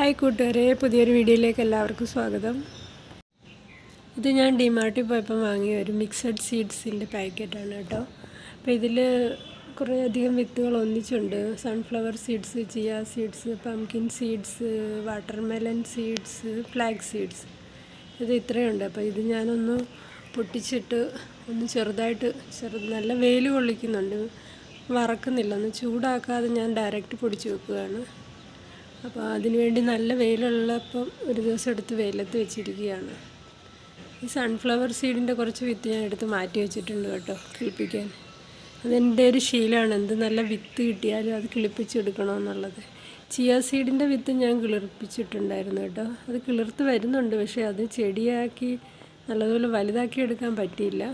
Hi കൂട്ടുകാരെ, പുതിയൊരു വീഡിയോയിലേക്ക് എല്ലാവർക്കും സ്വാഗതം. ഇത് ഞാൻ ഡിമാർട്ടിൽ പോയപ്പോൾ വാങ്ങിയ ഒരു മിക്സഡ് സീഡ്സിൻ്റെ പാക്കറ്റാണ് കേട്ടോ. അപ്പോൾ ഇതിൽ കുറേയധികം വിത്തുകൾ ഒന്നിച്ചുണ്ട്. Sunflower seeds, chia seeds, pumpkin seeds, watermelon seeds, flax seeds, ഇത് ഇത്രയുണ്ട്. അപ്പോൾ ഇത് ഞാനൊന്ന് പൊട്ടിച്ചിട്ട് ഒന്ന് ചെറുതായിട്ട് നല്ല വെയിൽ കൊള്ളിക്കുന്നുണ്ട്, വറക്കുന്നില്ല, ഒന്ന് ചൂടാക്കാതെ ഞാൻ ഡയറക്റ്റ് പൊടിച്ച് വെക്കുകയാണ്. അപ്പോൾ അതിനുവേണ്ടി നല്ല വെയിലുള്ളപ്പം ഒരു ദിവസം എടുത്ത് വെയിലത്ത് വെച്ചിരിക്കുകയാണ്. ഈ സൺഫ്ലവർ സീഡിൻ്റെ കുറച്ച് വിത്ത് ഞാൻ എടുത്ത് മാറ്റി വെച്ചിട്ടുണ്ട് കേട്ടോ, കിളിപ്പിക്കാൻ. അതെൻ്റെ ഒരു ശീലമാണ്, എന്ത് നല്ല വിത്ത് കിട്ടിയാലും അത് കിളിപ്പിച്ചെടുക്കണമെന്നുള്ളത്. ചിയ സീഡിൻ്റെ വിത്ത് ഞാൻ കിളിർപ്പിച്ചിട്ടുണ്ടായിരുന്നു കേട്ടോ. അത് കിളിർത്ത് വരുന്നുണ്ട്, പക്ഷേ അത് ചെടിയാക്കി നല്ലതുപോലെ വലുതാക്കി എടുക്കാൻ പറ്റിയില്ല.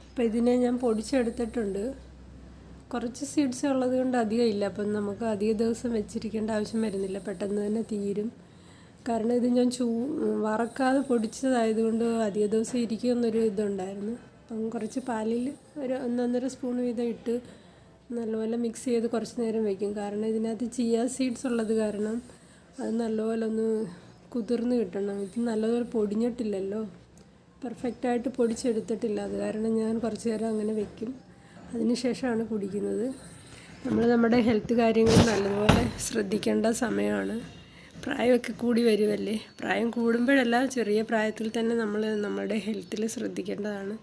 അപ്പോൾ ഇതിനെ ഞാൻ പൊടിച്ചെടുത്തിട്ടുണ്ട്. കുറച്ച് സീഡ്സ് ഉള്ളത് കൊണ്ട് അധികം ഇല്ല, അപ്പം നമുക്ക് അധിക ദിവസം വെച്ചിരിക്കേണ്ട ആവശ്യം വരുന്നില്ല, പെട്ടെന്ന് തന്നെ തീരും. കാരണം ഇത് ഞാൻ വറക്കാതെ പൊടിച്ചതായതുകൊണ്ട് അധിക ദിവസം ഇരിക്കുമെന്നൊരു ഇതുണ്ടായിരുന്നു. അപ്പം കുറച്ച് പാലിൽ ഒരു 1.5 സ്പൂൺ വീതം ഇട്ട് നല്ലപോലെ മിക്സ് ചെയ്ത് കുറച്ച് നേരം വയ്ക്കും. കാരണം ഇതിനകത്ത് ചിയ സീഡ്സ് ഉള്ളത് കാരണം അത് നല്ലപോലെ ഒന്ന് കുതിർന്ന് കിട്ടണം. ഇത് നല്ലപോലെ പൊടിഞ്ഞിട്ടില്ലല്ലോ, പെർഫെക്റ്റായിട്ട് പൊടിച്ചെടുത്തിട്ടില്ല. അത് കാരണം ഞാൻ കുറച്ച് നേരം അങ്ങനെ വയ്ക്കും, അതിനുശേഷമാണ് കുടിക്കുന്നത്. നമ്മൾ നമ്മുടെ ഹെൽത്ത് കാര്യങ്ങൾ നല്ലതുപോലെ ശ്രദ്ധിക്കേണ്ട സമയമാണ്. പ്രായമൊക്കെ കൂടി വരുമല്ലേ. പ്രായം കൂടുമ്പോഴല്ല, ചെറിയ പ്രായത്തിൽ തന്നെ നമ്മുടെ ഹെൽത്തിൽ ശ്രദ്ധിക്കേണ്ടതാണ്.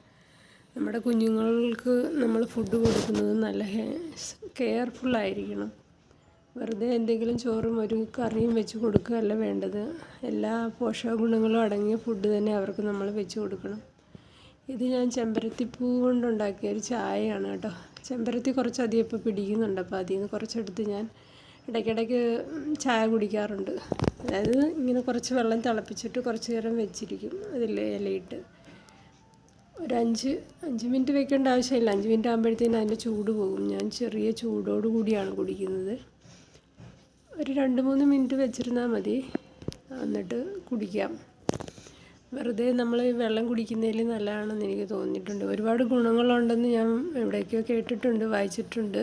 നമ്മുടെ കുഞ്ഞുങ്ങൾക്ക് നമ്മൾ ഫുഡ് കൊടുക്കുന്നത് നല്ല കെയർഫുള്ളായിരിക്കണം. വെറുതെ എന്തെങ്കിലും ചോറും ഒരു കറിയും വെച്ച് കൊടുക്കുകയല്ല വേണ്ടത്. എല്ലാ പോഷക ഗുണങ്ങളും അടങ്ങിയ ഫുഡ് തന്നെ അവർക്ക് നമ്മൾ വെച്ച് കൊടുക്കണം. ഇത് ഞാൻ ചെമ്പരത്തിപ്പൂ കൊണ്ടുണ്ടാക്കിയ ഒരു ചായയാണ് കേട്ടോ. ചെമ്പരത്തി കുറച്ചധികം ഇപ്പോൾ പിടിക്കുന്നുണ്ട്, അപ്പോൾ അതിൽ നിന്ന് കുറച്ചെടുത്ത് ഞാൻ ഇടയ്ക്കിടയ്ക്ക് ചായ കുടിക്കാറുണ്ട്. അതായത് ഇങ്ങനെ കുറച്ച് വെള്ളം തിളപ്പിച്ചിട്ട് കുറച്ച് നേരം വെച്ചിരിക്കും അതിൽ ഇലയിട്ട്. ഒരു 5 മിനിറ്റ് വെക്കേണ്ട ആവശ്യമില്ല. 5 മിനിറ്റ് ആകുമ്പോഴത്തേനും അതിൻ്റെ ചൂട് പോകും. ഞാൻ ചെറിയ ചൂടോട് കൂടിയാണ് കുടിക്കുന്നത്. ഒരു 2-3 മിനിറ്റ് വെച്ചിരുന്നാൽ മതി, എന്നിട്ട് കുടിക്കാം. വെറുതെ നമ്മൾ വെള്ളം കുടിക്കുന്നതിൽ നല്ലതാണെന്ന് എനിക്ക് തോന്നിയിട്ടുണ്ട്. ഒരുപാട് ഗുണങ്ങളുണ്ടെന്ന് ഞാൻ എവിടേക്കോ കേട്ടിട്ടുണ്ട്, വായിച്ചിട്ടുണ്ട്.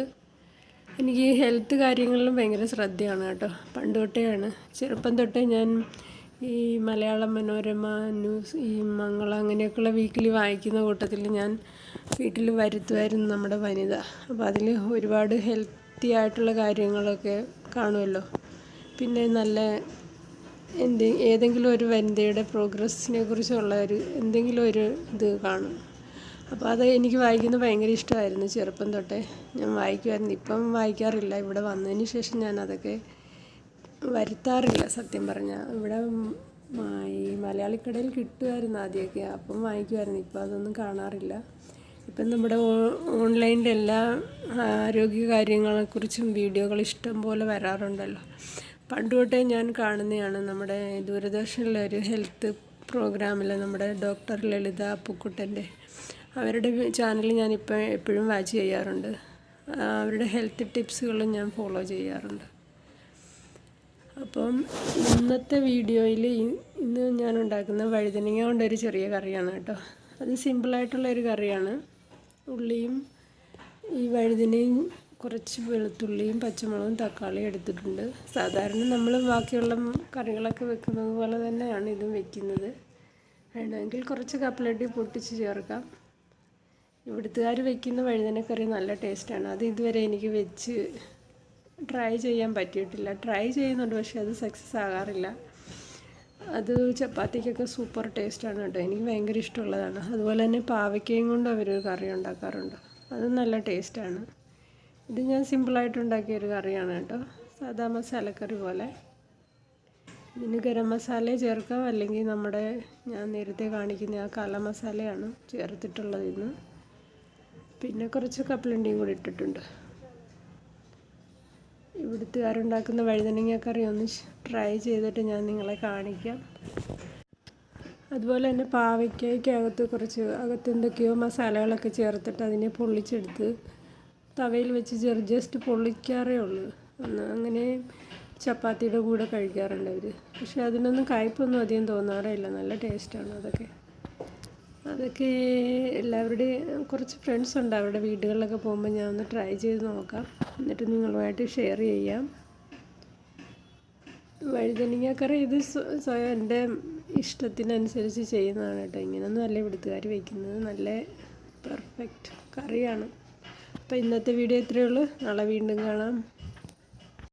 എനിക്ക് ഹെൽത്ത് കാര്യങ്ങളിലും ഭയങ്കര ശ്രദ്ധയാണ് കേട്ടോ. പണ്ട് തൊട്ടേയാണ്, ചെറുപ്പം തൊട്ടേ ഞാൻ ഈ മലയാളം മനോരമ ന്യൂസ്, ഈ മംഗള, അങ്ങനെയൊക്കെയുള്ള വീക്കിലി വായിക്കുന്ന കൂട്ടത്തിൽ ഞാൻ വീട്ടിൽ വരുത്തുമായിരുന്നു നമ്മുടെ വനിത. അപ്പോൾ അതിൽ ഒരുപാട് ഹെൽത്തി ആയിട്ടുള്ള കാര്യങ്ങളൊക്കെ കാണുമല്ലോ. പിന്നെ നല്ല ഏതെങ്കിലും ഒരു വനിതയുടെ പ്രോഗ്രസ്സിനെ കുറിച്ചുള്ള എന്തെങ്കിലും ഒരു ഇത് കാണും. അപ്പോൾ അത് എനിക്ക് വായിക്കുന്നത് ഭയങ്കര ഇഷ്ടമായിരുന്നു. ചെറുപ്പം തൊട്ടേ ഞാൻ വായിക്കുമായിരുന്നു. ഇപ്പം വായിക്കാറില്ല. ഇവിടെ വന്നതിന് ശേഷം ഞാൻ അതൊക്കെ വരുത്താറില്ല സത്യം പറഞ്ഞാൽ. ഇവിടെ ഈ മലയാളിക്കടയിൽ കിട്ടുമായിരുന്നു ആദ്യമൊക്കെ, അപ്പം വായിക്കുമായിരുന്നു. ഇപ്പം അതൊന്നും കാണാറില്ല. ഇപ്പം നമ്മുടെ ഓൺലൈനിൽ എല്ലാ ആരോഗ്യ കാര്യങ്ങളെക്കുറിച്ചും വീഡിയോകൾ ഇഷ്ടം പോലെ വരാറുണ്ടല്ലോ. പണ്ട് തൊട്ടേ ഞാൻ കാണുന്നതാണ്. നമ്മുടെ ദൂരദർശനിലെ ഒരു ഹെൽത്ത് പ്രോഗ്രാമിൽ നമ്മുടെ ഡോക്ടർ ലളിത അപ്പുക്കുട്ടൻ്റെ അവരുടെ ചാനൽ ഞാനിപ്പോൾ എപ്പോഴും വാച്ച് ചെയ്യാറുണ്ട്. അവരുടെ ഹെൽത്ത് ടിപ്സുകളും ഞാൻ ഫോളോ ചെയ്യാറുണ്ട്. അപ്പം ഇന്നത്തെ വീഡിയോയിൽ ഇന്ന് ഞാൻ ഉണ്ടാക്കുന്ന വഴുതനങ്ങ കൊണ്ടൊരു ചെറിയ കറിയാണ് കേട്ടോ. അത് സിമ്പിളായിട്ടുള്ളൊരു കറിയാണ്. ഉള്ളിയും ഈ വഴുതനയും കുറച്ച് വെളുത്തുള്ളിയും പച്ചമുളകും തക്കാളിയും എടുത്തിട്ടുണ്ട്. സാധാരണ നമ്മൾ ബാക്കിയുള്ള കറികളൊക്കെ വെക്കുന്നത് പോലെ തന്നെയാണ് ഇതും വെക്കുന്നത്. വേണമെങ്കിൽ കുറച്ച് കപ്പലണ്ടി പൊട്ടിച്ച് ചേർക്കാം. ഇവിടുത്തുകാർ വെക്കുന്ന വഴുതനക്കറി നല്ല ടേസ്റ്റാണ്. അത് ഇതുവരെ എനിക്ക് വെച്ച് ട്രൈ ചെയ്യാൻ പറ്റിയിട്ടില്ല. ട്രൈ ചെയ്യുന്നുണ്ട്, പക്ഷേ അത് സക്സസ് ആകാറില്ല. അത് ചപ്പാത്തിക്കൊക്കെ സൂപ്പർ ടേസ്റ്റാണ് കേട്ടോ. എനിക്ക് ഭയങ്കര ഇഷ്ടമുള്ളതാണ്. അതുപോലെ തന്നെ പാവയ്ക്കയും കൊണ്ട് അവരൊരു കറി ഉണ്ടാക്കാറുണ്ട്, അത് നല്ല ടേസ്റ്റാണ്. ഇത് ഞാൻ സിമ്പിളായിട്ട് ഉണ്ടാക്കിയൊരു കറിയാണ് കേട്ടോ, സാദാ മസാലക്കറി പോലെ. ഇതിന് ഗരം മസാല ചേർക്കാം, അല്ലെങ്കിൽ ഞാൻ നേരത്തെ കാണിക്കുന്ന ആ കാല മസാലയാണ് ചേർത്തിട്ടുള്ളത് ഇന്ന്. പിന്നെ കുറച്ച് കപ്പലണ്ടിയും കൂടി ഇട്ടിട്ടുണ്ട്. ഇവിടുത്തുകാരുണ്ടാക്കുന്ന വഴുതനങ്ങ കറി ഒന്ന് ട്രൈ ചെയ്തിട്ട് ഞാൻ നിങ്ങളെ കാണിക്കാം. അതുപോലെ തന്നെ പാവയ്ക്കകത്ത് അകത്ത് എന്തൊക്കെയോ മസാലകളൊക്കെ ചേർത്തിട്ട് അതിനെ പൊള്ളിച്ചെടുത്ത് തവയിൽ വെച്ച് ജസ്റ്റ് പൊള്ളിക്കാറേ ഉള്ളൂ. അങ്ങനെ ചപ്പാത്തിയുടെ കൂടെ കഴിക്കാറുണ്ട് അവർ. പക്ഷേ അതിനൊന്നും കയ്പൊന്നും അധികം തോന്നാറേ ഇല്ല, നല്ല ടേസ്റ്റാണ് അതൊക്കെ. അതൊക്കെ എല്ലാവരുടെയും കുറച്ച് ഫ്രണ്ട്സ് ഉണ്ട്, അവരുടെ വീടുകളിലൊക്കെ പോകുമ്പോൾ ഞാൻ ഒന്ന് ട്രൈ ചെയ്ത് നോക്കാം, എന്നിട്ട് നിങ്ങളുമായിട്ട് ഷെയർ ചെയ്യാം. വഴുതനങ്ങ കറി ഇത് സ്വയം എൻ്റെ ഇഷ്ടത്തിനനുസരിച്ച് ചെയ്യുന്നതാണ് കേട്ടോ. ഇങ്ങനെയൊന്നും അല്ല ഇവിടുത്തുകാർ വയ്ക്കുന്നത്, നല്ല പെർഫെക്റ്റ് കറിയാണ്. അപ്പോൾ ഇന്നത്തെ വീഡിയോ ഇത്രയേ ഉള്ളൂ. നാളെ വീണ്ടും കാണാം.